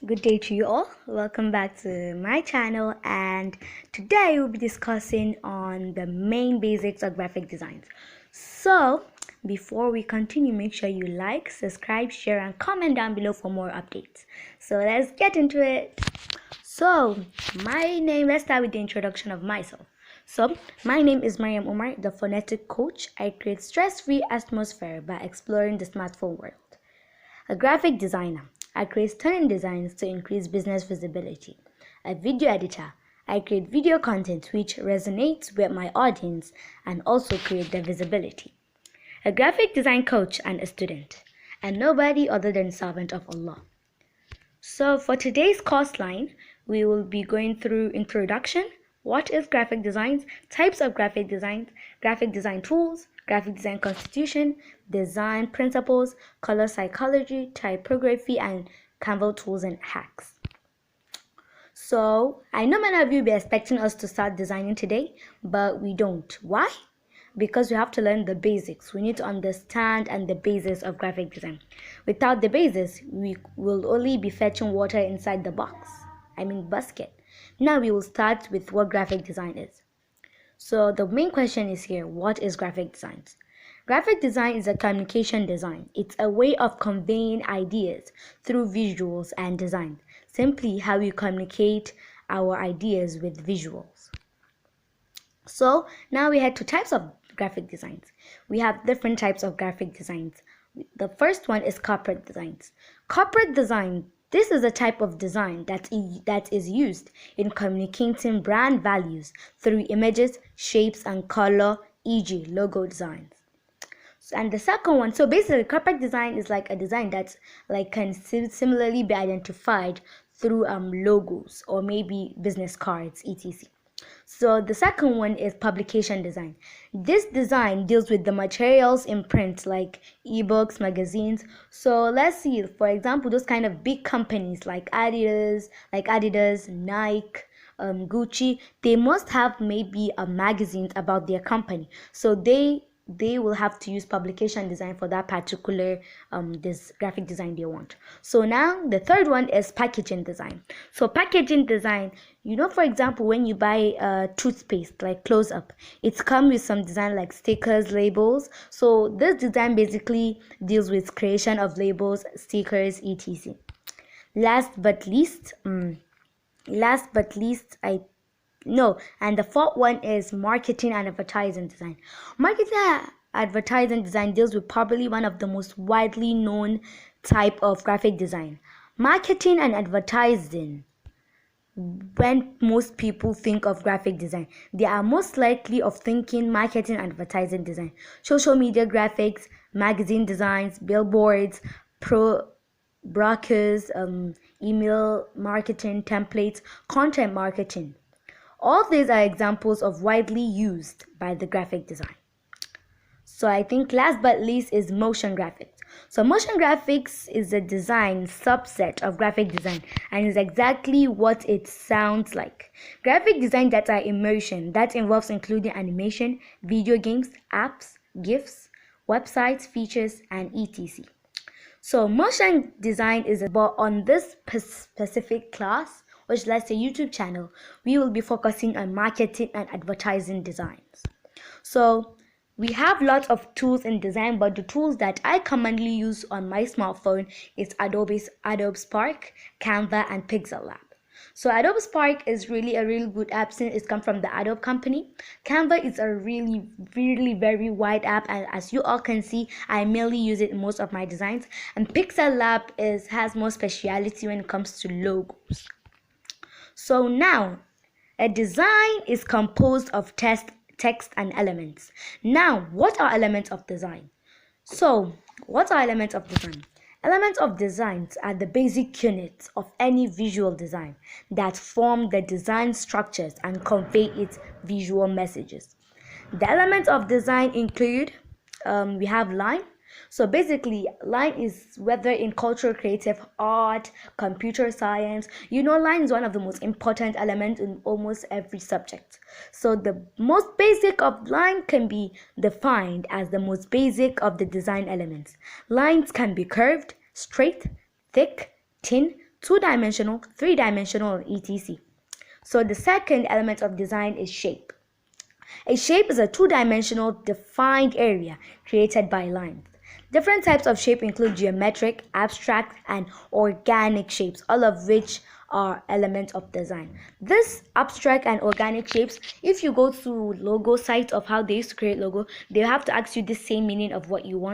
Good day to you all. Welcome back to my channel, and today we'll be discussing on the main basics of graphic designs. So before we continue, make sure you like, subscribe, share and comment down below for more updates. So let's get into it. Let's start with the introduction of myself. So my name is Mariam Umar, the phonetic coach. I create stress-free atmosphere by exploring the smartphone world. A graphic designer. I create stunning designs to increase business visibility. A video editor. I create video content which resonates with my audience and also create the visibility. A graphic design coach and a student, and nobody other than servant of Allah. So for today's Courseline, we will be going through introduction, what is graphic designs, types of graphic design tools, graphic design constitution, design principles, color psychology, typography, and Canva tools and hacks. So I know many of you be expecting us to start designing today, but we don't. Why? Because we have to learn the basics. We need to understand the basics of graphic design. Without the basics, we will only be fetching water inside the basket. Now we will start with what graphic design is. So the main question is here, what is graphic design? Graphic design is a communication design. It's a way of conveying ideas through visuals and design. Simply how we communicate our ideas with visuals. So now we head to types of graphic designs. We have different types of graphic designs. The first one is corporate designs. Corporate design, this is a type of design that is used in communicating brand values through images, shapes, and color, e.g. logo designs. And the second one, so basically corporate design is like a design that's can similarly be identified through logos or maybe business cards, etc. So the second one is publication design. This design deals with the materials in print like ebooks, magazines. So let's see, for example, those kind of big companies like Adidas, Nike, Gucci, they must have maybe a magazines about their company. So they will have to use publication design for that particular this graphic design they want. So now the third one is packaging design. So packaging design, for example, when you buy a toothpaste like Close Up, it comes with some design like stickers, labels. So this design basically deals with creation of labels, stickers, etc. And the fourth one is marketing and advertising design. Marketing and advertising design deals with probably one of the most widely known type of graphic design. Marketing and advertising, when most people think of graphic design, they are most likely of thinking marketing and advertising design. Social media graphics, magazine designs, billboards, brochures, email marketing, templates, content marketing. All these are examples of widely used by the graphic design. So I think last but least is motion graphics. So motion graphics is a design subset of graphic design and is exactly what it sounds like. Graphic design that are immersion, that involves including animation, video games, apps, GIFs, websites, features, and etc. So motion design is about on this specific class, which let's say YouTube channel, we will be focusing on marketing and advertising designs. So we have lots of tools in design, but the tools that I commonly use on my smartphone is Adobe Spark, Canva, and Pixel Lab. So Adobe Spark is really a really good app since it comes from the Adobe company. Canva is a really very wide app, and as you all can see, I mainly use it in most of my designs. And Pixel Lab has more speciality when it comes to logos. So now, a design is composed of text and elements. Now, what are elements of design? So, what are elements of design? Elements of designs are the basic units of any visual design that form the design structures and convey its visual messages. The elements of design include, we have line. So basically, line is whether in cultural, creative, art, computer science, line is one of the most important elements in almost every subject. So the most basic of line can be defined as the most basic of the design elements. Lines can be curved, straight, thick, thin, 2-dimensional, 3-dimensional, etc. So the second element of design is shape. A shape is a 2-dimensional defined area created by lines. Different types of shape include geometric, abstract, and organic shapes, all of which are elements of design. This abstract and organic shapes, if you go to logo sites of how they used to create logo, they have to ask you the same meaning of what you want.